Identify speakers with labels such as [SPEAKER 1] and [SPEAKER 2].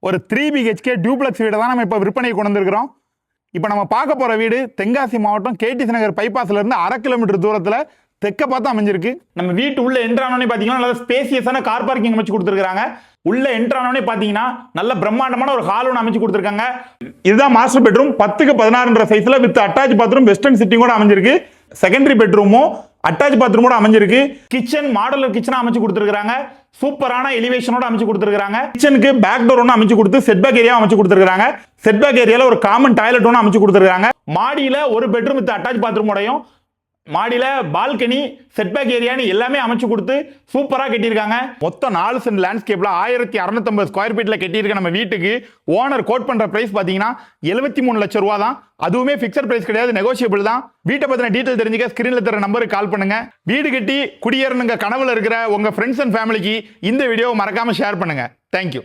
[SPEAKER 1] ஒரு 3 BHK duplex வீடை தான் நம்ம இப்போ விற்பனை கொண்டு வந்திருக்கிறோம். இப்போ நம்ம பார்க்க போகிற வீடு தென்காசி மாவட்டம் கேடிசி நகர் பைபாஸ்ல இருந்து 1/2 கிலோமீட்டர் தூரத்தில் தெற்க பார்த்து அமைஞ்சிருக்கு. நம்ம வீட்டு உள்ள என்ட்ரானோடனே பார்த்தீங்கன்னா நல்ல ஸ்பேசியஸான கார் பார்க்கிங் அமைச்சு கொடுத்துருக்காங்க. உள்ள என்ட்ரானோடனே பார்த்தீங்கன்னா நல்ல பிரம்மாண்டமான ஒரு ஹால் ஒன்று அமைச்சு கொடுத்துருக்காங்க. இதுதான் மாஸ்டர் பெட்ரூம். 10க்கு 16 சைஸ்ல வித் அட்டாச் பாத்ரூம் வெஸ்டர்ன் சிட்டிங்கோட அமைஞ்சிருக்கு. செகண்டரி பெட்ரூமும் அட்டாச் பாத்ரூமோட அமைஞ்சிருக்கு. கிச்சன் மாடலர் கிச்சனா அமைச்சு கொடுத்துருக்காங்க. சூப்பரான எலிவேஷனோட அமைச்சு கொடுத்துருக்காங்க. கிச்சனுக்கு பேக் டோர் ஒன்று அமைச்சு கொடுத்து செட் பேக் ஏரியா அமைச்சு கொடுத்துருக்காங்க. செட் பேக் ஏரியால ஒரு காமன் டாய்லெட் ஒன்று அமைச்சு கொடுத்துருக்காங்க. மாடியில ஒரு பெட்ரூம் வித் அட்டாச் பாத்ரூமோடையும் மாடியில பால்கனி செட்பேக் ஏரியான்னு எல்லாமே அமைச்சு கொடுத்து சூப்பரா கட்டியிருக்காங்க. மொத்தம் 4 சென்ட் லேண்ட்ஸ்கேப்ல 1650 ஸ்கொயர் ஃபீட்ல கட்டியிருக்க நம்ம வீட்டுக்கு ஓனர் கோட் பண்ற பிரைஸ் பாத்தீங்கன்னா 73 லட்சம் ரூபா தான். அதுவுமே பிக்சட் பிரைஸ் கிடையாது, நெகோசியபிள் தான். வீட்டை பத்தின டீடைல் தெரிஞ்சுக்க ஸ்கிரீன்ல தர நம்பருக்கு கால் பண்ணுங்க. வீடு கட்டி குடியேறணுங்க கனவுல இருக்கிற உங்க ஃப்ரெண்ட்ஸ் அண்ட் ஃபேமிலிக்கு இந்த வீடியோ மறக்காம ஷேர் பண்ணுங்க. தேங்க்யூ.